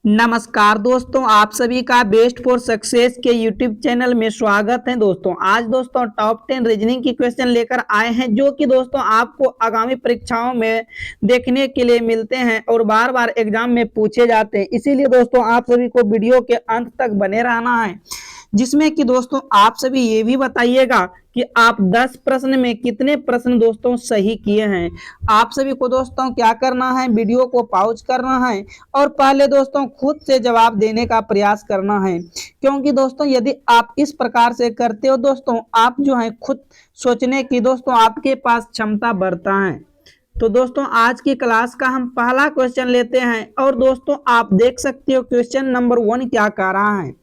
नमस्कार दोस्तों, आप सभी का बेस्ट फॉर सक्सेस के यूट्यूब चैनल में स्वागत है। दोस्तों आज दोस्तों टॉप 10 रीजनिंग की क्वेश्चन लेकर आए हैं, जो कि दोस्तों आपको आगामी परीक्षाओं में देखने के लिए मिलते हैं और बार बार एग्जाम में पूछे जाते हैं। इसीलिए दोस्तों आप सभी को वीडियो के अंत तक बने रहना है, जिसमें कि दोस्तों आप सभी ये भी बताइएगा कि आप 10 प्रश्न में कितने प्रश्न दोस्तों सही किए हैं। आप सभी को दोस्तों क्या करना है, वीडियो को पॉज करना है और पहले दोस्तों खुद से जवाब देने का प्रयास करना है, क्योंकि दोस्तों यदि आप इस प्रकार से करते हो दोस्तों, आप जो है खुद सोचने की दोस्तों आपके पास क्षमता बढ़ता है। तो दोस्तों आज की क्लास का हम पहला क्वेश्चन लेते हैं और दोस्तों आप देख सकते हो क्वेश्चन नंबर 1 क्या कह रहा है।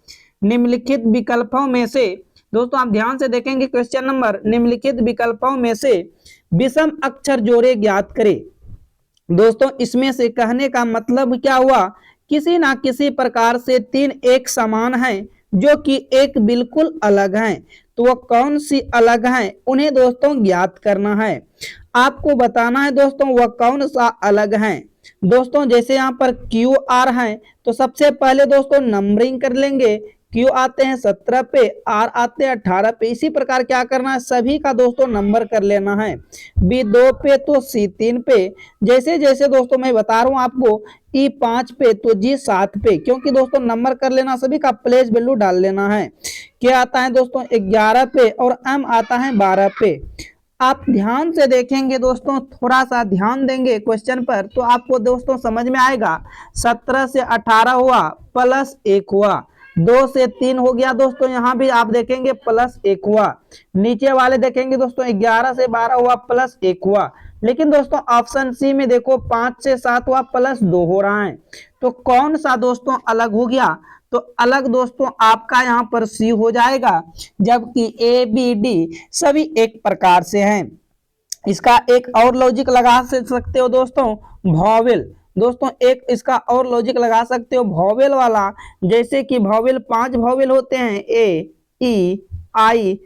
निम्नलिखित विकल्पों में से दोस्तों आप ध्यान से देखेंगे क्वेश्चन नंबर, निम्नलिखित विकल्पों में से विषम अक्षर जोड़े ज्ञात करें। दोस्तों इसमें से कहने का मतलब क्या हुआ, किसी ना किसी प्रकार से तीन एक समान हैं जो कि एक बिल्कुल अलग हैं, तो वो कौन सी अलग हैं उन्हें दोस्तों ज्ञात करना है। आपको बताना है दोस्तों वह कौन सा अलग हैं। दोस्तों जैसे यहाँ पर क्यू आर है, तो सबसे पहले दोस्तों नंबरिंग कर लेंगे। क्यू आते हैं 17 पे, आर आते हैं 18 पे। इसी प्रकार क्या करना है, सभी का दोस्तों नंबर कर लेना है। बी 2 पे तो सी 3 पे, जैसे जैसे दोस्तों मैं बता रहा हूँ आपको, ई 5 पे तो जी 7 पे, क्योंकि दोस्तों नंबर कर लेना, सभी का प्लेस वैल्यू डाल लेना है। क्या आता है दोस्तों 11 पे और एम आता है 12 पे। आप ध्यान से देखेंगे दोस्तों, थोड़ा सा ध्यान देंगे क्वेश्चन पर तो आपको दोस्तों समझ में आएगा। 17 से 18 हुआ प्लस 1 हुआ, 2 से 3 हो गया दोस्तों, यहाँ भी आप देखेंगे प्लस 1 हुआ। नीचे वाले देखेंगे दोस्तों 11 से 12 हुआ प्लस 1 हुआ। लेकिन दोस्तों ऑप्शन सी में देखो 5 से 7 हुआ प्लस 2 हो रहा है, तो कौन सा दोस्तों अलग हो गया, तो अलग दोस्तों आपका यहाँ पर सी हो जाएगा, जबकि ए बी डी सभी एक प्रकार से हैं। इसका एक और लॉजिक लगा सकते हो दोस्तों, वॉवेल। दोस्तों एक इसका और लॉजिक लगा सकते हो वॉवेल वाला, जैसे कि वॉवेल 5 वॉवेल होते हैं, ए ई आई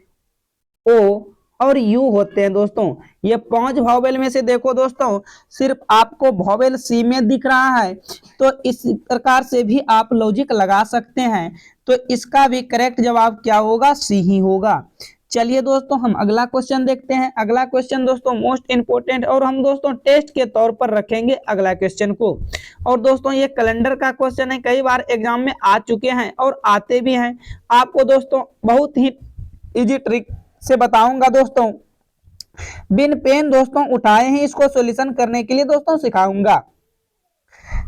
ओ और यू होते हैं। दोस्तों ये 5 वॉवेल में से देखो दोस्तों सिर्फ आपको वॉवेल सी में दिख रहा है, तो इस प्रकार से भी आप लॉजिक लगा सकते हैं। तो इसका भी करेक्ट जवाब क्या होगा, सी ही होगा। चलिए दोस्तों हम अगला क्वेश्चन देखते हैं। अगला क्वेश्चन दोस्तों मोस्ट इंपोर्टेंट, और हम दोस्तों टेस्ट के तौर पर रखेंगे अगला क्वेश्चन को। और दोस्तों ये कैलेंडर का क्वेश्चन है, कई बार एग्जाम में आ चुके हैं और आते भी हैं। आपको दोस्तों बहुत ही इजी ट्रिक से बताऊंगा दोस्तों, बिन पेन दोस्तों उठाए हैं इसको सॉल्यूशन करने के लिए दोस्तों सिखाऊंगा।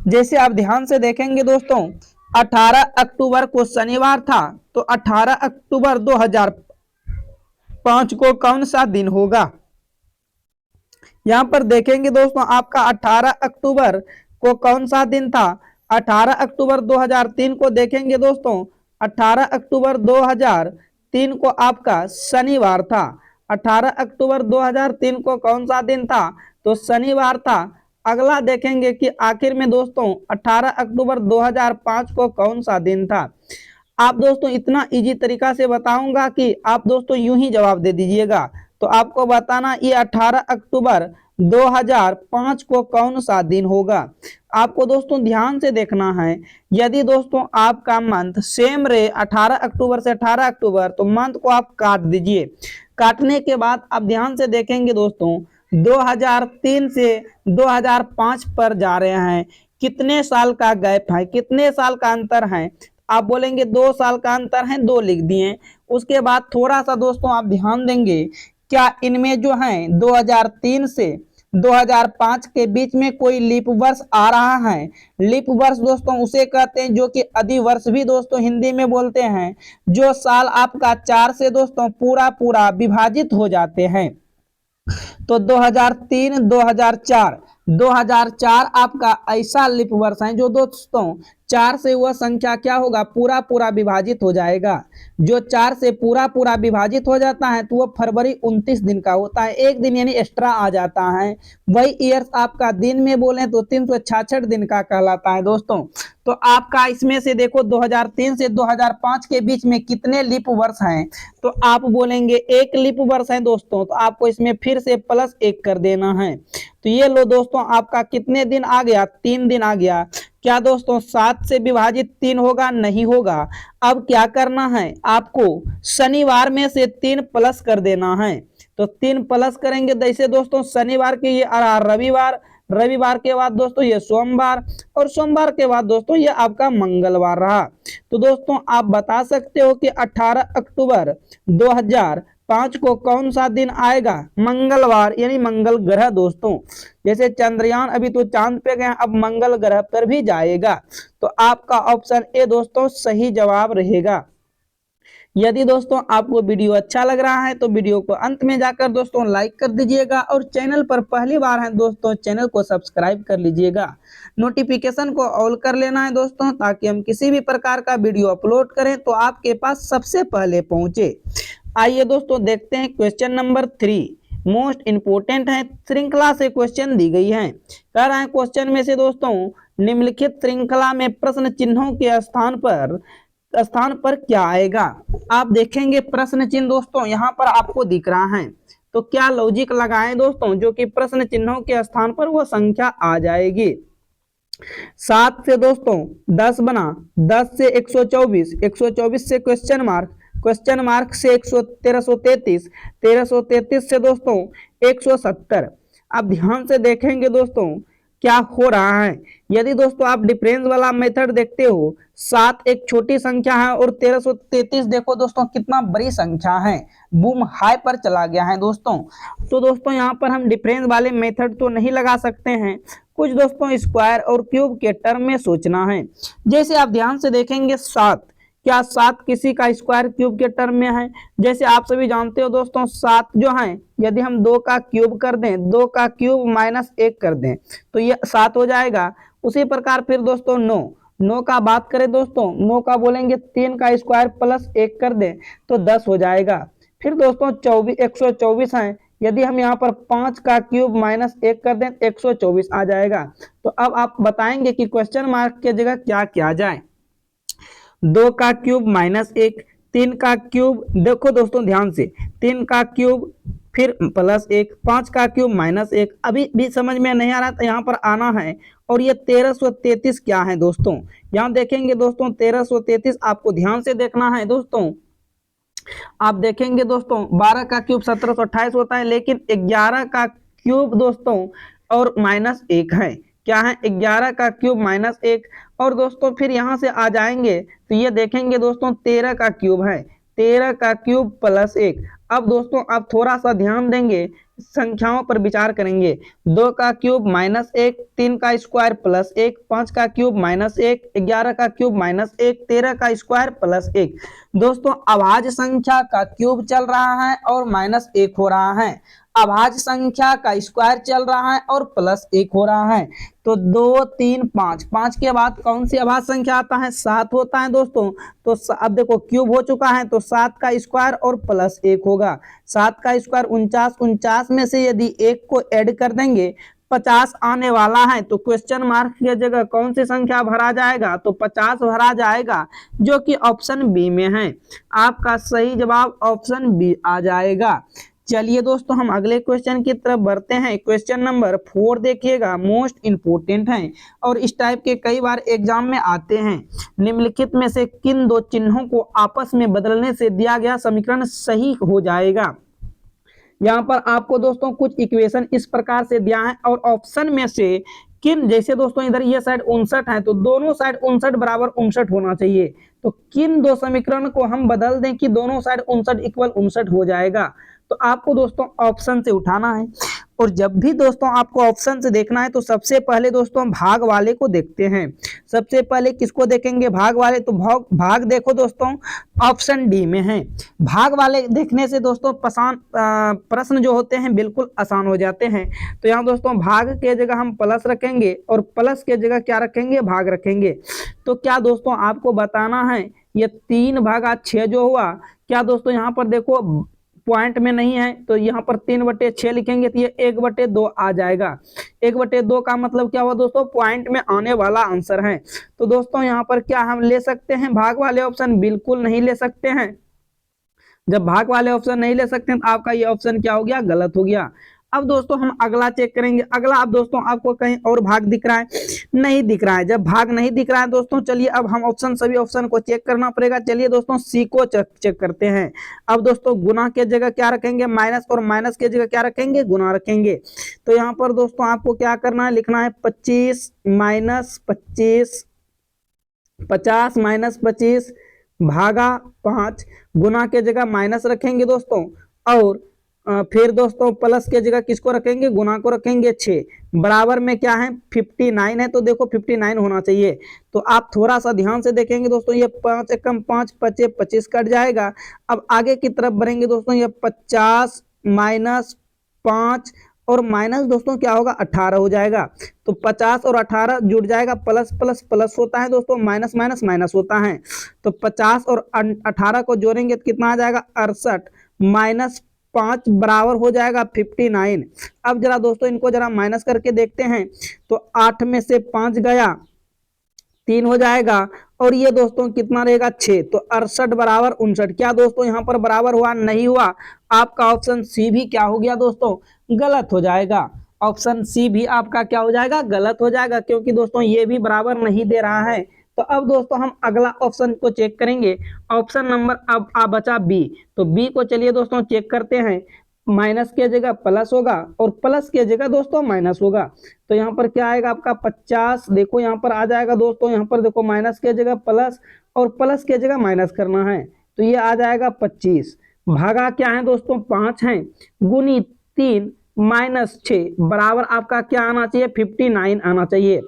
जैसे आप ध्यान से देखेंगे दोस्तों, 18 अक्टूबर को शनिवार था, तो 18 अक्टूबर 2005 को कौन सा दिन होगा। यहां पर देखेंगे दोस्तों आपका 18 अक्टूबर को कौन सा दिन था। 18 अक्टूबर 2003 को देखेंगे दोस्तों, 18 अक्टूबर 2003 को आपका शनिवार था। 18 अक्टूबर 2003 को कौन सा दिन था, तो शनिवार था। अगला देखेंगे कि आखिर में दोस्तों 18 अक्टूबर 2005 को कौन सा दिन था। आप दोस्तों इतना इजी तरीका से बताऊंगा कि आप दोस्तों यूं ही जवाब दे दीजिएगा। तो आपको बताना ये 18 अक्टूबर 2005 को कौन सा दिन होगा। आपको दोस्तों ध्यान से देखना है, यदि दोस्तों आपका मंथ सेम रहे 18 अक्टूबर से 18 अक्टूबर, तो मंथ को आप काट दीजिए। काटने के बाद आप ध्यान से देखेंगे दोस्तों 2003 से 2005 पर जा रहे हैं, कितने साल का गैप है, कितने साल का अंतर है। आप बोलेंगे 2 साल का अंतर है, 2 लिख दिए। उसके बाद थोड़ा सा दोस्तों आप ध्यान देंगे, क्या इनमें जो है 2003 से 2005 के बीच में कोई लीप वर्ष आ रहा है। लीप वर्ष दोस्तों उसे कहते हैं जो कि अधिवर्ष भी दोस्तों हिंदी में बोलते हैं, जो साल आपका 4 से दोस्तों पूरा पूरा विभाजित हो जाते हैं। तो 2003 2004 आपका ऐसा लीप वर्ष है जो दोस्तों 4 से वह संख्या क्या होगा, पूरा पूरा विभाजित हो जाएगा। जो 4 से पूरा पूरा विभाजित हो जाता है तो वह फरवरी 29 दिन का होता है, एक दिन यानी एक्स्ट्रा आ जाता है। वही ईयर्स आपका दिन में बोले तो 366 दिन का कहलाता है दोस्तों। तो आपका इसमें से देखो 2003 से 2005 के बीच में कितने लीप वर्ष हैं, तो आप बोलेंगे 1 लीप वर्ष है दोस्तों, तो आपको इसमें फिर से +1 कर देना है। तो ये लो दोस्तों आपका कितने दिन आ गया, 3 दिन आ गया। क्या दोस्तों 7 से विभाजित 3 होगा? नहीं होगा। अब क्या करना है आपको, शनिवार में से 3 प्लस कर देना है। तो 3 प्लस करेंगे, जैसे दोस्तों शनिवार के ये रविवार, रविवार के बाद दोस्तों ये सोमवार, और सोमवार के बाद दोस्तों ये आपका मंगलवार रहा। तो दोस्तों आप बता सकते हो कि 18 अक्टूबर 2005 को कौन सा दिन आएगा? मंगलवार, यानी मंगल ग्रह दोस्तों। जैसे चंद्रयान अभी तो चांद पे गया, अब मंगल ग्रह पर भी जाएगा। तो आपका ऑप्शन ए दोस्तों सही जवाब रहेगा। यदि दोस्तों आपको वीडियो अच्छा लग रहा है तो वीडियो को अंत में जाकर दोस्तों लाइक कर दीजिएगा, और चैनल पर पहली बार है दोस्तों चैनल को सब्सक्राइब कर लीजिएगा। नोटिफिकेशन को ऑल कर लेना है दोस्तों, ताकि हम किसी भी प्रकार का वीडियो अपलोड करें तो आपके पास सबसे पहले पहुंचे। आइए दोस्तों देखते हैं क्वेश्चन नंबर 3, मोस्ट इंपोर्टेंट है, श्रृंखला से क्वेश्चन दी गई है। कह रहा है क्वेश्चन में से दोस्तों निम्नलिखित श्रृंखला में प्रश्न चिन्हों के स्थान पर क्या आएगा? आप देखेंगे प्रश्न चिन्ह दोस्तों यहाँ पर आपको दिख रहा है, तो क्या लॉजिक लगाएं दोस्तों जो कि प्रश्न चिन्हों के स्थान पर वो संख्या आ जाएगी। 7 से दोस्तों 10 बना, 10 से 124, 124 से क्वेश्चन मार्क से 1333, 1333 से दोस्तों 170। अब ध्यान से देखेंगे दोस्तों क्या हो रहा है। यदि दोस्तों आप डिफरेंस वाला मेथड देखते हो, 7 एक छोटी संख्या है और 1333 देखो दोस्तों कितना बड़ी संख्या है, बूम हाई पर चला गया है दोस्तों। तो दोस्तों यहाँ पर हम डिफरेंस वाले मेथड तो नहीं लगा सकते हैं, कुछ दोस्तों स्क्वायर और क्यूब के टर्म में सोचना है। जैसे आप ध्यान से देखेंगे 7, क्या 7 किसी का स्क्वायर क्यूब के टर्म में है? जैसे आप सभी जानते हो दोस्तों 7 जो है, यदि हम 2 का क्यूब कर दें, 2 का क्यूब माइनस 1 कर दें तो ये 7 हो जाएगा। उसी प्रकार फिर दोस्तों 9 का बात करें दोस्तों, 9 का बोलेंगे 3 का स्क्वायर प्लस 1 कर दें तो 10 हो जाएगा। फिर दोस्तों 124 है, यदि हम यहाँ पर 5 का क्यूब माइनस 1 कर दें 124 आ जाएगा। तो अब आप बताएंगे कि क्वेश्चन मार्क की जगह क्या किया जाए। 2 का क्यूब माइनस 1, 3 का क्यूब, देखो दोस्तों ध्यान से, 3 का क्यूब फिर प्लस 1, 5 का क्यूब माइनस 1। अभी भी समझ में नहीं आ रहा तो यहाँ पर आना है। और ये 1333 क्या है दोस्तों, यहाँ देखेंगे दोस्तों 1333 आपको ध्यान से देखना है दोस्तों। आप देखेंगे दोस्तों 12 का क्यूब 1728 होता है, लेकिन 11 का क्यूब दोस्तों और माइनस 1 है। क्या है? 11 का क्यूब माइनस 1। और दोस्तों फिर यहां से आ जाएंगे तो ये देखेंगे दोस्तों 13 का क्यूब है, 13 का क्यूब प्लस 1। अब दोस्तों आप थोड़ा सा ध्यान देंगे, संख्याओं पर विचार करेंगे। 2 का क्यूब माइनस 1, 3 का स्क्वायर प्लस 1, 5 का क्यूब माइनस 1, 11 का क्यूब माइनस 1, 13 का स्क्वायर प्लस 1। दोस्तों अभाज्य संख्या का क्यूब चल रहा है और माइनस 1 हो रहा है, अभाज्य संख्या का स्क्वायर चल रहा है और प्लस 1 हो रहा है। तो 2 3 5, 5 के बाद कौन सी अभाज्य संख्या आता है? 7 होता है दोस्तों। तो अब देखो क्यूब हो चुका है तो 7 का स्क्वायर और प्लस 1 होगा। 7 का स्क्वायर 49, 49 में से यदि 1 को ऐड कर देंगे 50 आने वाला है, तो क्वेश्चन मार्क की जगह कौन सी संख्या भरा जाएगा? तो 50 भरा जाएगा, जो कि ऑप्शन बी में है। आपका सही जवाब ऑप्शन बी आ जाएगा। चलिए दोस्तों हम अगले क्वेश्चन की तरफ बढ़ते हैं। क्वेश्चन नंबर 4 देखिएगा, मोस्ट इंपोर्टेंट है और इस टाइप के कई बार एग्जाम में आते हैं। निम्नलिखित में से किन दो चिन्हों को आपस में बदलने से दिया गया समीकरण सही हो जाएगा? यहाँ पर आपको दोस्तों कुछ इक्वेशन इस प्रकार से दिया है और ऑप्शन में से किन, जैसे दोस्तों इधर ये साइड 59 है तो दोनों साइड 59 बराबर 59 होना चाहिए। तो किन दो समीकरण को हम बदल दें कि दोनों साइड 59 इक्वल 59 हो जाएगा? तो आपको दोस्तों ऑप्शन से उठाना है। और जब भी दोस्तों आपको ऑप्शन से देखना है तो सबसे पहले दोस्तों हम भाग वाले को देखते हैं। सबसे पहले किसको देखेंगे? भाग वाले। तो भाग देखो दोस्तों ऑप्शन डी में है। भाग वाले देखने से दोस्तों प्रश्न जो होते हैं बिल्कुल आसान हो जाते हैं। तो यहाँ दोस्तों भाग के जगह हम प्लस रखेंगे और प्लस के जगह क्या रखेंगे? भाग रखेंगे। तो क्या दोस्तों आपको बताना है ये 3/6 जो हुआ, क्या दोस्तों यहाँ पर देखो पॉइंट में नहीं है तो यहाँ पर 3/6 लिखेंगे तो ये 1/2 आ जाएगा। 1/2 का मतलब क्या हुआ दोस्तों? पॉइंट में आने वाला आंसर है। तो दोस्तों यहाँ पर क्या हम ले सकते हैं भाग वाले ऑप्शन? बिल्कुल नहीं ले सकते हैं। जब भाग वाले ऑप्शन नहीं ले सकते हैं तो आपका ये ऑप्शन क्या हो गया? गलत हो गया। अब दोस्तों हम अगला चेक करेंगे। अगला अब दोस्तों आपको कहीं और भाग दिख रहा है, नहीं दिख रहा है। जब भाग नहीं दिख रहा है दोस्तों, चलिए अब हम सभी ऑप्शन को चेक करना पड़ेगा। चलिए दोस्तों सी को चेक करते हैं। अब दोस्तों गुना के जगह क्या रखेंगे, माइनस, और माइनस के जगह क्या रखेंगे, गुना रखेंगे। तो यहाँ पर दोस्तों आपको क्या करना है, लिखना है 25 माइनस 25, 50 माइनस 25 भागा 5, गुना के जगह माइनस रखेंगे दोस्तों, और फिर दोस्तों प्लस के जगह किसको रखेंगे, गुना को रखेंगे 6, बराबर में क्या है 59 है। तो देखो 59 होना चाहिए। तो आप थोड़ा सा ध्यान से देखेंगे दोस्तों, ये 5 एकम 5, 25 25 कट जाएगा। अब आगे की तरफ बढ़ेंगे दोस्तों, ये 50 माइनस 5 और माइनस दोस्तों क्या होगा, 18 हो जाएगा। तो 50 और 18 जुड़ जाएगा, प्लस प्लस प्लस होता है दोस्तों, माइनस माइनस माइनस होता है। तो 50 और 18 को जोड़ेंगे तो कितना आ जाएगा, 68 माइनस 5 बराबर हो जाएगा 59। अब जरा दोस्तों इनको जरा माइनस करके देखते हैं। तो 8 में से 5 गया, 3 हो जाएगा, और ये दोस्तों कितना रहेगा 6। तो 68 बराबर 59। क्या दोस्तों यहाँ पर बराबर हुआ, नहीं हुआ। आपका ऑप्शन सी भी क्या हो गया दोस्तों, गलत हो जाएगा। ऑप्शन सी भी आपका क्या हो जाएगा, गलत हो जाएगा, क्योंकि दोस्तों ये भी बराबर नहीं दे रहा है। तो अब दोस्तों हम अगला ऑप्शन को चेक करेंगे। ऑप्शन नंबर अब आ बचा बी। तो बी को चलिए दोस्तों चेक करते हैं। माइनस के जगह प्लस होगा, और प्लस के जगह दोस्तों माइनस होगा। तो यहाँ पर क्या आएगा आपका 50, देखो यहाँ पर आ जाएगा दोस्तों, यहाँ पर देखो माइनस के जगह प्लस और प्लस के जगह माइनस करना है। तो ये आ जाएगा 25, भागा क्या है दोस्तों 5 है, गुनी 3 माइनस 6 बराबर आपका क्या आना चाहिए, 59 आना चाहिए।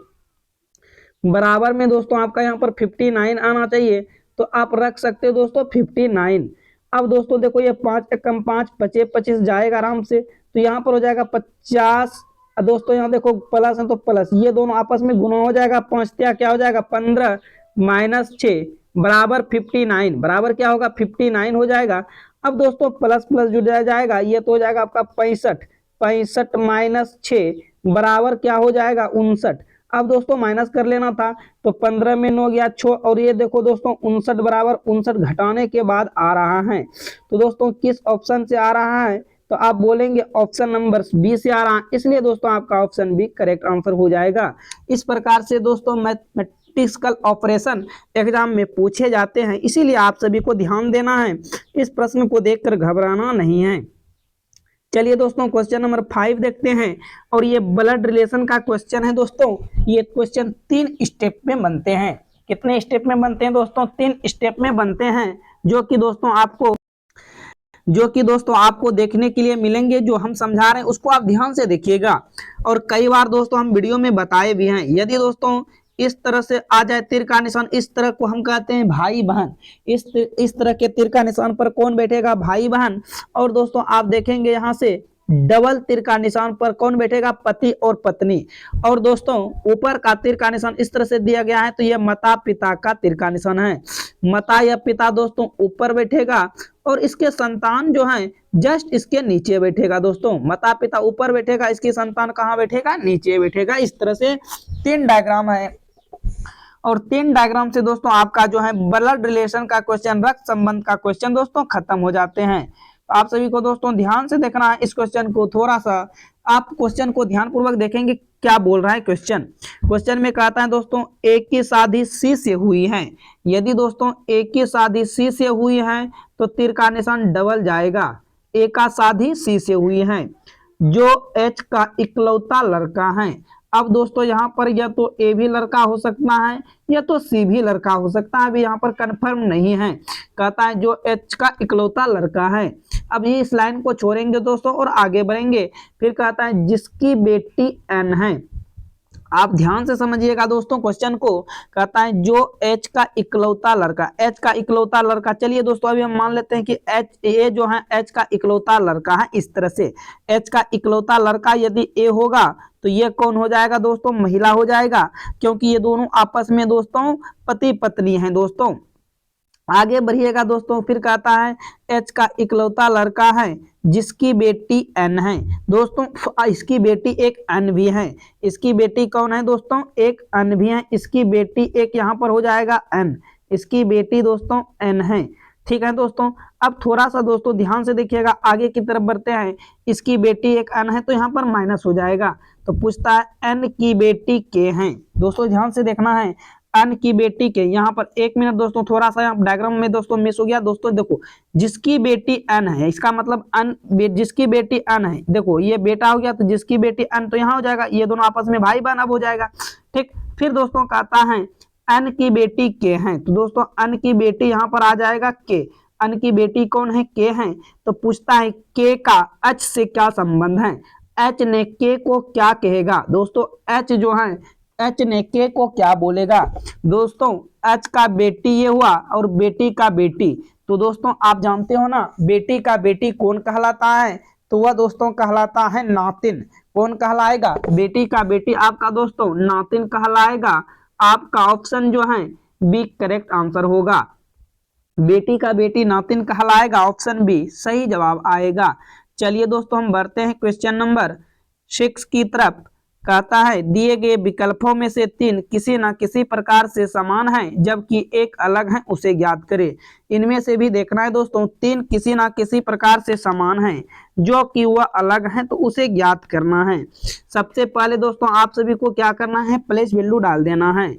बराबर में दोस्तों आपका यहाँ पर 59 आना चाहिए। तो आप रख सकते हो दोस्तों 59। अब दोस्तों देखो ये 5 एकम 5, 25 25 जाएगा आराम से। तो यहाँ पर हो जाएगा 50। दोस्तों यहाँ देखो प्लस है तो प्लस, ये दोनों आपस में गुना हो जाएगा, 5 क्या हो जाएगा 15 माइनस 6 बराबर 59, बराबर क्या होगा 59 हो जाएगा। अब दोस्तों प्लस प्लस जुड़ जाएगा, ये तो हो जाएगा आपका 65, 65 माइनस 6 बराबर क्या हो जाएगा 59। अब दोस्तों माइनस कर लेना था, तो 15 में 9 गया 6, और ये देखो दोस्तों 59 बराबर 59 घटाने के बाद आ रहा है। तो दोस्तों किस ऑप्शन से आ रहा है, तो आप बोलेंगे ऑप्शन नंबर बी से आ रहा है, इसलिए दोस्तों आपका ऑप्शन बी करेक्ट आंसर हो जाएगा। इस प्रकार से दोस्तों मैथमेटिकल ऑपरेशन एग्जाम में पूछे जाते हैं, इसीलिए आप सभी को ध्यान देना है, इस प्रश्न को देखकर घबराना नहीं है। चलिए दोस्तों क्वेश्चन नंबर 5 देखते हैं, और ये ब्लड रिलेशन का क्वेश्चन है दोस्तों। ये क्वेश्चन 3 स्टेप में बनते हैं। कितने स्टेप में बनते हैं दोस्तों, 3 स्टेप में बनते हैं, जो कि दोस्तों आपको देखने के लिए मिलेंगे। जो हम समझा रहे हैं उसको आप ध्यान से देखिएगा, और कई बार दोस्तों हम वीडियो में बताए भी हैं। यदि दोस्तों इस तरह से आ जाए तीर का निशान, इस तरह को हम कहते हैं भाई बहन, इस तरह के तीर का निशान पर कौन बैठेगा, भाई बहन। और दोस्तों आप देखेंगे यहाँ से डबल तीर का निशान पर कौन बैठेगा, पति और पत्नी। और दोस्तों ऊपर का तीर का निशान इस तरह से दिया गया है, तो यह माता पिता का तीर का निशान है। माता या पिता दोस्तों ऊपर बैठेगा, और इसके संतान जो है जस्ट इसके नीचे बैठेगा। दोस्तों माता पिता ऊपर बैठेगा, इसकी संतान कहाँ बैठेगा, नीचे बैठेगा। इस तरह से 3 डायग्राम है, और 3 डायग्राम से दोस्तों आपका जो है ब्लड रिलेशन का क्वेश्चन, रक्त संबंध का क्वेश्चन दोस्तों खत्म हो जाते हैं। तो आप सभी को दोस्तों ध्यान से देखना है इस क्वेश्चन को, थोड़ा सा आप क्वेश्चन को ध्यानपूर्वक देखेंगे क्या बोल रहा है क्वेश्चन। क्वेश्चन में कहता है दोस्तों ए की शादी सी से हुई है। यदि दोस्तों ए की शादी सी से हुई है तो तीर का निशान डबल जाएगा। ए का शादी सी से हुई है, जो एच का इकलौता लड़का है। अब दोस्तों यहाँ पर या तो ए भी लड़का हो सकता है या तो सी भी लड़का हो सकता है, अभी यहाँ पर कंफर्म नहीं है। कहता है जो एच का इकलौता लड़का है। अब ये इस लाइन को छोड़ेंगे दोस्तों और आगे बढ़ेंगे। फिर कहता है जिसकी बेटी एन है। आप ध्यान से समझिएगा दोस्तों क्वेश्चन को। कहता है जो एच का इकलौता लड़का, एच का इकलौता लड़का। चलिए दोस्तों अभी हम मान लेते हैं कि एच, ए जो है एच का इकलौता लड़का है। इस तरह से एच का इकलौता लड़का यदि ए होगा तो ये कौन हो जाएगा दोस्तों, महिला हो जाएगा, क्योंकि ये दोनों आपस में दोस्तों पति पत्नी हैं दोस्तों। आगे बढ़िएगा दोस्तों। फिर कहता है एच का इकलौता लड़का है जिसकी बेटी एन है। दोस्तों इसकी बेटी एक एन भी है। इसकी बेटी कौन है दोस्तों, एक एन भी है। इसकी बेटी एक यहाँ पर हो जाएगा एन, इसकी बेटी दोस्तों एन है। ठीक है दोस्तों। अब थोड़ा सा दोस्तों ध्यान से देखिएगा, आगे की तरफ बढ़ते हैं। इसकी बेटी एक n है तो यहाँ पर माइनस हो जाएगा, तो पूछता है n की बेटी के हैं। दोस्तों ध्यान से देखना है, n की बेटी के, यहाँ पर 1 मिनट दोस्तों, थोड़ा सा यहाँ डायग्राम में दोस्तों मिस हो गया। दोस्तों देखो, जिसकी बेटी n है, इसका मतलब जिसकी बेटी n है, देखो ये बेटा हो गया तो जिसकी बेटी n, तो यहाँ हो जाएगा, ये दोनों आपस में भाई बहन अब हो जाएगा। ठीक, फिर दोस्तों कहता है n की बेटी के हैं, तो दोस्तों n की बेटी यहाँ पर आ जाएगा के। n की बेटी कौन है? के हैं। तो पूछता है के का h से क्या संबंध है, h ने के को क्या कहेगा। दोस्तों h जो है, h ने के को क्या बोलेगा। दोस्तों h का बेटी ये हुआ और बेटी का बेटी, तो दोस्तों आप जानते हो ना, बेटी का बेटी कौन कहलाता है, तो वह दोस्तों कहलाता है नातिन। कौन कहलाएगा? बेटी का बेटी आपका दोस्तों नातिन कहलाएगा। आपका ऑप्शन जो है बी करेक्ट आंसर होगा। बेटी का बेटी नातिन कहलाएगा, ऑप्शन बी सही जवाब आएगा। चलिए दोस्तों हम बढ़ते हैं क्वेश्चन नंबर 6 की तरफ। कहता है दिए गए विकल्पों में से 3 किसी न किसी प्रकार से समान हैं जबकि एक अलग है, उसे ज्ञात करें। इनमें से भी देखना है दोस्तों, 3 किसी न किसी प्रकार से समान हैं जो कि वह अलग है, तो उसे ज्ञात करना है। सबसे पहले दोस्तों आप सभी को क्या करना है, प्लेस वैल्यू डाल देना है।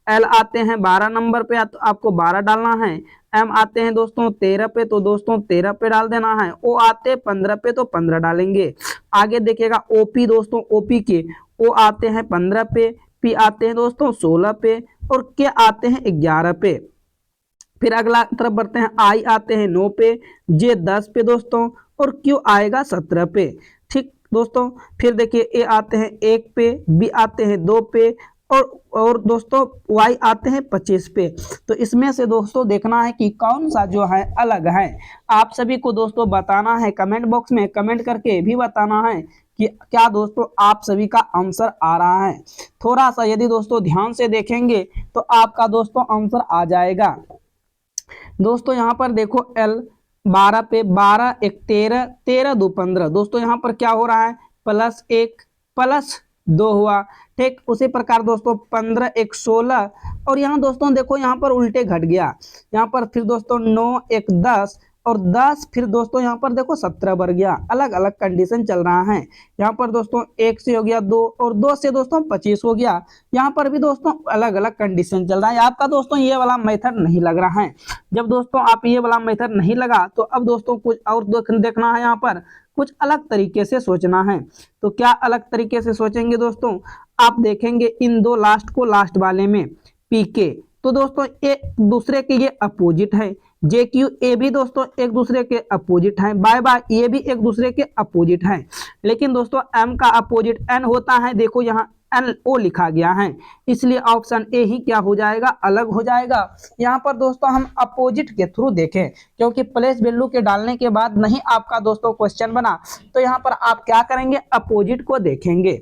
एल आते हैं 12 नंबर पे, तो आपको 12 डालना है। एम आते हैं दोस्तों 13 पे, तो दोस्तों 13 पे डाल देना है। ओ आते हैं 15 पे, तो 15 डालेंगे। आगे देखिएगा ओपी, दोस्तों ओपी के ओ आते हैं 15 पे, पी आते हैं दोस्तों 16 पे, और के आते हैं 11 पे। फिर अगला तरफ बढ़ते हैं, आई आते हैं 9 पे, जे 10 पे दोस्तों, और क्यू आएगा 17 पे। ठीक दोस्तों, फिर देखिए ए आते हैं 1 पे, बी आते हैं 2 पे, और दोस्तों y आते हैं 25 पे। तो इसमें से दोस्तों देखना है कि कौन सा जो है अलग है। आप सभी को दोस्तों बताना है, कमेंट बॉक्स में कमेंट करके भी बताना है कि क्या दोस्तों आप सभी का आंसर आ रहा है। थोड़ा सा यदि दोस्तों ध्यान से देखेंगे तो आपका दोस्तों आंसर आ जाएगा। दोस्तों यहाँ पर देखो L 12 पे, 12 1 13, 13 2 15। दोस्तों यहाँ पर क्या हो रहा है, +1 +2 हुआ। ठीक, उसी प्रकार दोस्तों 15 1 16, और यहाँ दोस्तों देखो यहाँ पर उल्टे घट गया। यहाँ पर फिर दोस्तों 9 1 10, और 10 फिर दोस्तों यहाँ पर देखो 17 बढ़ गया। अलग अलग कंडीशन चल रहा है। यहाँ पर दोस्तों 1 से हो गया 2, और 2 से दोस्तों 25 हो गया। यहाँ पर भी दोस्तों अलग अलग कंडीशन चल रहा है। आपका दोस्तों ये वाला मेथड नहीं लग रहा है। जब दोस्तों आप ये वाला मेथड नहीं लगा तो अब दोस्तों कुछ और देखना है, यहाँ पर कुछ अलग तरीके से सोचना है। तो क्या अलग तरीके से सोचेंगे दोस्तों, आप देखेंगे इन दो लास्ट को, लास्ट वाले में पीके, तो दोस्तों एक दूसरे के ये अपोजिट है। जे क्यू ए भी दोस्तों एक दूसरे के अपोजिट है। बाय बाय ये भी एक दूसरे के अपोजिट है। लेकिन दोस्तों एम का अपोजिट एन होता है, देखो यहाँ एन ओ लिखा गया है, इसलिए ऑप्शन ए ही क्या हो जाएगा, अलग हो जाएगा। यहाँ पर दोस्तों हम अपोजिट के थ्रू देखें, क्योंकि प्लेस वैल्यू के डालने के बाद नहीं आपका दोस्तों क्वेश्चन बना, तो यहाँ पर आप क्या करेंगे, अपोजिट को देखेंगे।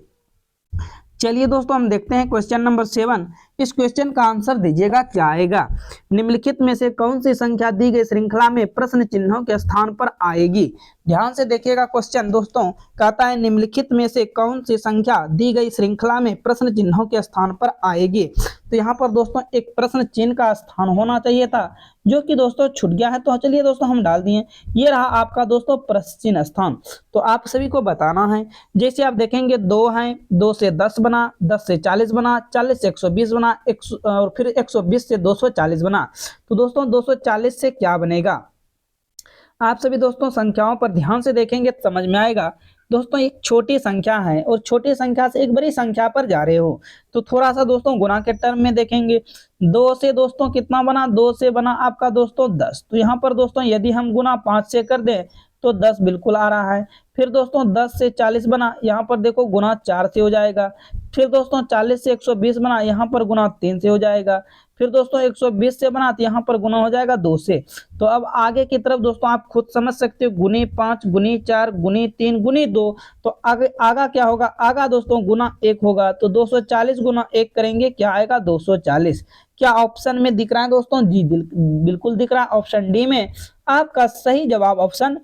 चलिए दोस्तों हम देखते हैं क्वेश्चन नंबर 7। इस क्वेश्चन का आंसर दीजिएगा क्या आएगा। निम्नलिखित में से कौन सी संख्या दी गई श्रृंखला में प्रश्न चिन्हों के स्थान पर आएगी। ध्यान से देखिएगा क्वेश्चन दोस्तों, कहता है निम्नलिखित में से कौन सी संख्या दी गई श्रृंखला में प्रश्न चिन्हों के स्थान पर आएगी। तो यहाँ पर दोस्तों एक प्रश्न चिन्ह का स्थान होना चाहिए था, जो कि दोस्तों छूट गया है। तो चलिए दोस्तों हम डाल दिए, ये रहा आपका दोस्तों प्रश्न चिन्ह स्थान। तो आप सभी को बताना है, जैसे आप देखेंगे 2 है, 2 से 10 बना, 10 से 40 बना, 40 से 120 बना, और फिर 120 से 240 बना। तो दोस्तों 240 से क्या बनेगा, आप सभी दोस्तों संख्याओं पर ध्यान से देखेंगे तो समझ में आएगा। दोस्तों एक छोटी संख्या है और छोटी संख्या से एक बड़ी संख्या पर जा रहे हो, तो थोड़ा सा दोस्तों गुना के टर्म में देखेंगे। 2 से दोस्तों कितना बना, 2 से बना आपका दोस्तों 10। तो यहाँ पर दोस्तों यदि हम गुना 5 से कर दें तो 10 बिल्कुल आ रहा है। फिर दोस्तों 10 से 40 बना, यहाँ पर देखो गुना 4 से हो जाएगा। फिर दोस्तों 40 से 120 बना, यहाँ पर गुना 3 से हो जाएगा। फिर दोस्तों 120 से बना, तो यहाँ पर गुना हो जाएगा 2 से। तो अब आगे की तरफ दोस्तों आप खुद समझ सकते हो, गुनी 5 गुनी 4 गुनी 3 गुनी 2, तो आगे आगा क्या होगा, आगा दोस्तों गुना 1 होगा। तो 240 गुना 1 करेंगे, क्या आएगा 240। क्या ऑप्शन में दिख रहा है दोस्तों, जी बिल्कुल दिख रहा है, ऑप्शन डी में आपका सही जवाब ऑप्शन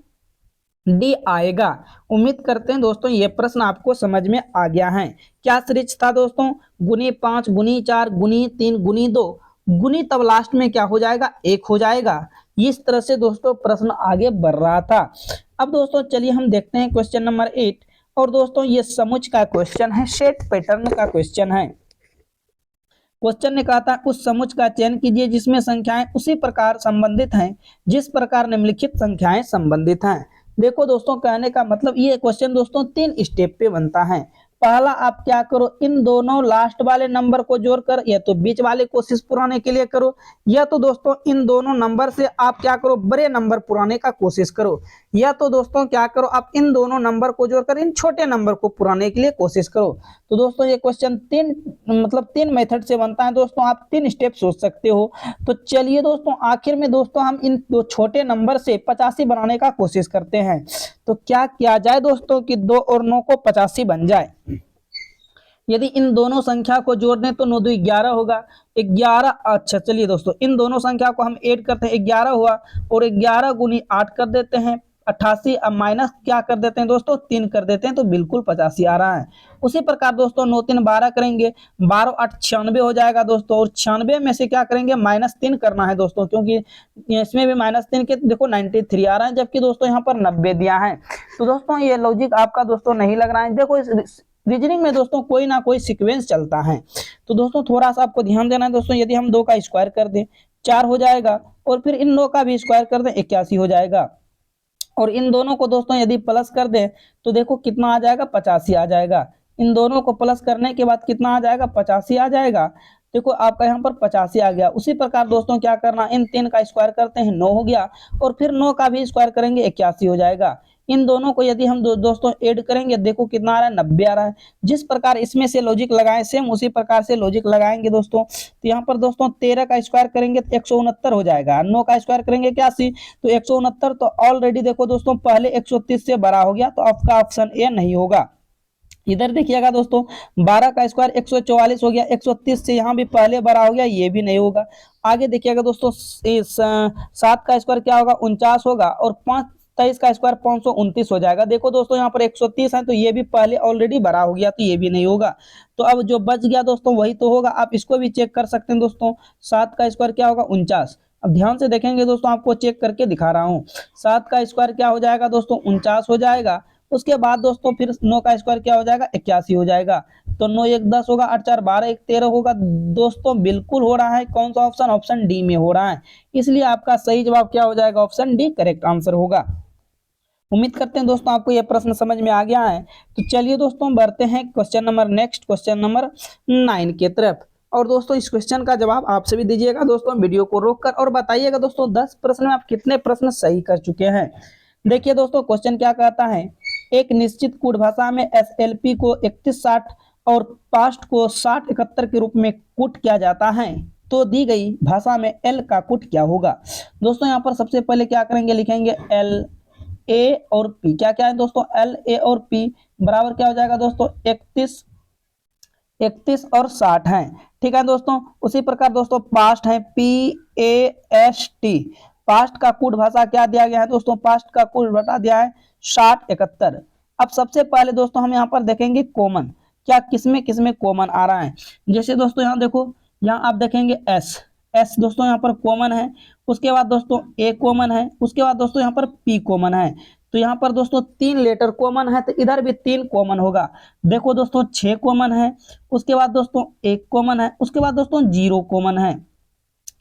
डी आएगा। उम्मीद करते हैं दोस्तों ये प्रश्न आपको समझ में आ गया है। क्या सीरीज था दोस्तों, गुनी 5 गुनी 4 गुनी 3 गुनी 2, गुनी तब लास्ट में क्या हो जाएगा, 1 हो जाएगा। इस तरह से दोस्तों प्रश्न आगे बढ़ रहा था। अब दोस्तों चलिए हम देखते हैं क्वेश्चन नंबर 8। और दोस्तों ये समुच्चय का क्वेश्चन है, सेट पैटर्न का क्वेश्चन है। क्वेश्चन ने कहा था उस समुच्चय का चयन कीजिए जिसमें संख्याएं उसी प्रकार संबंधित हैं जिस प्रकार निम्नलिखित संख्याएं संबंधित हैं। देखो दोस्तों, कहने का मतलब ये क्वेश्चन दोस्तों 3 स्टेप पे बनता है। पहला आप क्या करो, इन दोनों लास्ट वाले नंबर को जोड़कर या तो बीच वाले कोशिश पुराने के लिए करो, या तो दोस्तों इन दोनों नंबर से आप क्या करो, बड़े नंबर पुराने का कोशिश करो, या तो दोस्तों क्या करो, आप इन दोनों नंबर को जोड़कर इन छोटे नंबर को पुराने के लिए कोशिश करो। तो दोस्तों ये क्वेश्चन 3 मेथड से बनता है दोस्तों, आप 3 स्टेप सोच सकते हो। तो चलिए दोस्तों, आखिर में दोस्तों हम इन दो छोटे नंबर से 85 बनाने का कोशिश करते हैं। तो क्या किया जाए दोस्तों कि 2 और 9 को 85 बन जाए। यदि इन दोनों संख्या को जोड़ दें तो 9 2 11 होगा, 11। अच्छा चलिए दोस्तों, इन दोनों संख्या को हम ऐड करते हैं, 11 हुआ, और 11 गुनी 8 कर देते हैं 88। अब माइनस क्या कर देते हैं दोस्तों, 3 कर देते हैं, तो बिल्कुल 85 आ रहा है। उसी प्रकार दोस्तों 9 3 12 करेंगे, 12 8 96 हो जाएगा दोस्तों, और 96 में से क्या करेंगे, -3 करना है दोस्तों, क्योंकि इसमें भी -3 के देखो 93 आ रहा है, जबकि दोस्तों यहाँ पर 90 दिया है। तो दोस्तों ये लॉजिक आपका दोस्तों नहीं लग रहा है। देखो इस रीजनिंग में दोस्तों कोई ना कोई सीक्वेंस चलता है। तो दोस्तों थोड़ा सा आपको ध्यान देना है दोस्तों। यदि हम 2 का स्क्वायर कर दें 4 हो जाएगा, और फिर इन 9 का भी स्क्वायर कर दें 81 हो जाएगा, और इन दोनों को दोस्तों यदि प्लस कर दें तो देखो कितना आ जाएगा, 85 आ जाएगा। इन दोनों को प्लस करने के बाद कितना आ जाएगा, 85 आ जाएगा। देखो आपका यहाँ पर 85 आ गया। उसी प्रकार दोस्तों क्या करना, इन 3 का स्क्वायर करते हैं 9 हो गया, और फिर 9 का भी स्क्वायर करेंगे 81 हो जाएगा। इन दोनों को यदि हम दोस्तों ऐड करेंगे, देखो कितना आ रहा है, 90 आ रहा है। जिस प्रकार इसमें से लॉजिक लगाएं सेम उसी प्रकार से लॉजिक लगाएंगे दोस्तों। तो यहाँ पर दोस्तों 13 का स्क्वायर करेंगे तो 169 हो जाएगा, 9 का स्क्वायर करेंगे 81, तो 169। तो ऑलरेडी देखो दोस्तों पहले 130 से बड़ा हो गया, तो आपका ऑप्शन ए नहीं होगा। इधर देखिएगा दोस्तों 12 का स्क्वायर 144 हो गया, 130 से यहाँ भी पहले बड़ा हो गया, ये भी नहीं होगा। आगे देखिएगा दोस्तों 7 का स्क्वायर क्या होगा, 49 होगा, और 23 का स्क्वायर 529 हो जाएगा। देखो दोस्तों यहाँ पर 130 है, तो ये भी पहले ऑलरेडी बड़ा हो गया, तो ये भी नहीं होगा। तो अब जो बच गया दोस्तों वही तो होगा। आप इसको भी चेक कर सकते हैं दोस्तों। 7 का स्क्वायर क्या होगा, 49। अब ध्यान से देखेंगे दोस्तों, आपको चेक करके दिखा रहा हूँ। 7 का स्क्वायर क्या हो जाएगा दोस्तों, 49 हो जाएगा। उसके बाद दोस्तों फिर 9 का स्क्वायर क्या हो जाएगा, 81 हो जाएगा। तो 9 1 10 होगा, 8 4 12, 1 13 होगा। दोस्तों बिल्कुल हो रहा है। कौन सा ऑप्शन, ऑप्शन डी में हो रहा है। इसलिए आपका सही जवाब क्या हो जाएगा, ऑप्शन डी करेक्ट आंसर होगा। उम्मीद करते हैं दोस्तों आपको यह प्रश्न समझ में आ गया है। तो चलिए दोस्तों बढ़ते हैं question number next, question number 9 के तरफ। और दोस्तों इस क्वेश्चन का जवाब आप सभी दीजिएगा दोस्तों, वीडियो को रोककर, और बताइएगा दोस्तों 10 प्रश्न में आप कितने प्रश्न सही कर चुके हैं। देखिए दोस्तों क्वेश्चन क्या कहता है, एक निश्चित कूट भाषा में एसएलपी को 3160 और पास्ट को 6071 के रूप में कूट किया जाता है, तो दी गई भाषा में एल का कूट क्या होगा। दोस्तों यहाँ पर सबसे पहले क्या करेंगे, लिखेंगे एल ए और पी। क्या क्या है दोस्तों, एल ए और पी बराबर क्या हो जाएगा दोस्तों, 31 और 60 है। ठीक है दोस्तों। उसी प्रकार दोस्तों पास्ट है PAST। पास्ट का कूट भाषा क्या दिया गया है दोस्तों, पास्ट का कूट भाषा दिया है 6071। अब सबसे पहले दोस्तों हम यहाँ पर देखेंगे कॉमन, क्या किसमें कॉमन आ रहा है। जैसे दोस्तों यहाँ देखो, यहाँ आप देखेंगे एस दोस्तों यहाँ पर कॉमन है। उसके बाद दोस्तों ए कॉमन है। उसके बाद दोस्तों यहाँ पर पी कॉमन है। तो यहाँ पर दोस्तों 3 लेटर कॉमन है, तो इधर भी 3 कॉमन होगा। देखो दोस्तों 6 कॉमन है। उसके बाद दोस्तों 1 कॉमन है। उसके बाद दोस्तों 0 कॉमन है।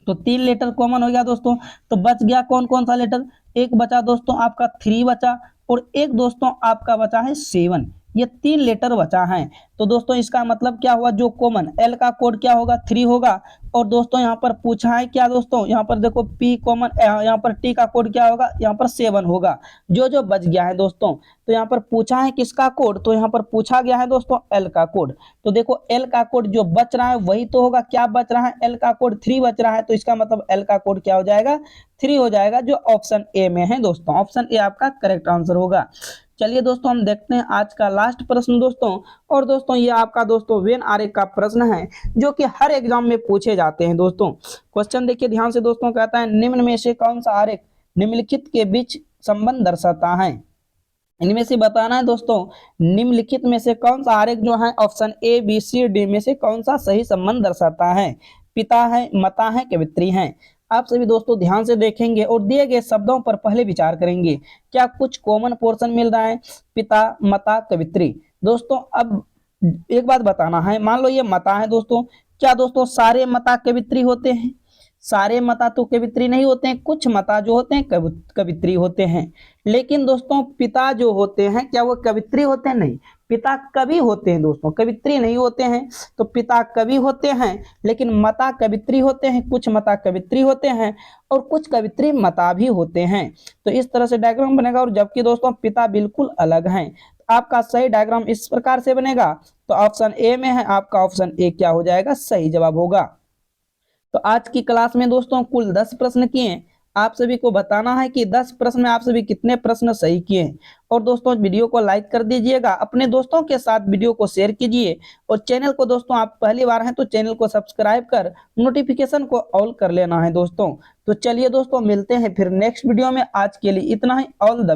तो 3 लेटर कॉमन हो गया दोस्तों। तो बच गया कौन कौन सा लेटर, एक बचा दोस्तों आपका 3 बचा, और एक दोस्तों आपका बचा है 7। ये 3 लेटर बचा है। तो दोस्तों इसका मतलब क्या हुआ, जो कॉमन एल का कोड क्या होगा, 3 होगा। और दोस्तों यहाँ पर पूछा है क्या दोस्तों, यहाँ पर देखो पी कॉमन, यहाँ पर टी का कोड क्या होगा, यहाँ पर 7 होगा। जो बच गया है दोस्तों, तो यहाँ पर पूछा है किसका कोड, तो यहाँ पर पूछा गया है दोस्तों एल का कोड। तो देखो एल का कोड जो बच रहा है वही तो होगा। क्या बच रहा है, एल का कोड 3 बच रहा है, तो इसका मतलब एल का कोड क्या हो जाएगा, 3 हो जाएगा, जो ऑप्शन ए में है दोस्तों। ऑप्शन ए आपका करेक्ट आंसर होगा। चलिए दोस्तों हम देखते हैं आज का लास्ट प्रश्न दोस्तों। और दोस्तों ये आपका दोस्तों वेन आरेख का प्रश्न है, जो कि हर एग्जाम में पूछे जाते हैं दोस्तों। क्वेश्चन देखिए ध्यान से दोस्तों, कहता है निम्न में से कौन सा आरेख निम्नलिखित के बीच संबंध दर्शाता है। इनमें से बताना है दोस्तों, निम्नलिखित में से कौन सा आरेख जो है option A B C D में से कौन सा सही संबंध दर्शाता है। पिता है, माता है, कवित्री हैं। आप सभी दोस्तों ध्यान से देखेंगे और दिए गए शब्दों पर पहले विचार करेंगे, क्या कुछ कॉमन पोर्शन मिल रहा है? पिता, माता, कवित्री। दोस्तों अब एक बात बताना है, मान लो ये माता है दोस्तों, क्या दोस्तों सारे माता कवित्री होते हैं? सारे माता तो कवित्री नहीं होते हैं, कुछ माता जो होते हैं कवित्री होते हैं। लेकिन दोस्तों पिता जो होते हैं क्या वो कवित्री होते हैं? नहीं, पिता कवि होते हैं दोस्तों, कवित्री नहीं होते हैं। तो पिता कवि होते हैं लेकिन माता कवित्री होते हैं, कुछ माता कवित्री होते हैं और कुछ कवित्री माता भी होते हैं। तो इस तरह से डायग्राम बनेगा। और जबकि दोस्तों पिता बिल्कुल अलग हैं। आपका सही डायग्राम इस प्रकार से बनेगा। तो ऑप्शन ए में है आपका, ऑप्शन ए क्या हो जाएगा? सही जवाब होगा। तो आज की क्लास में दोस्तों कुल 10 प्रश्न किए। आप सभी को बताना है कि 10 प्रश्न में आप सभी कितने प्रश्न सही किए। और दोस्तों वीडियो को लाइक कर दीजिएगा, अपने दोस्तों के साथ वीडियो को शेयर कीजिए और चैनल को दोस्तों आप पहली बार हैं तो चैनल को सब्सक्राइब कर नोटिफिकेशन को ऑल कर लेना है दोस्तों। तो चलिए दोस्तों मिलते हैं फिर नेक्स्ट वीडियो में। आज के लिए इतना ही। All the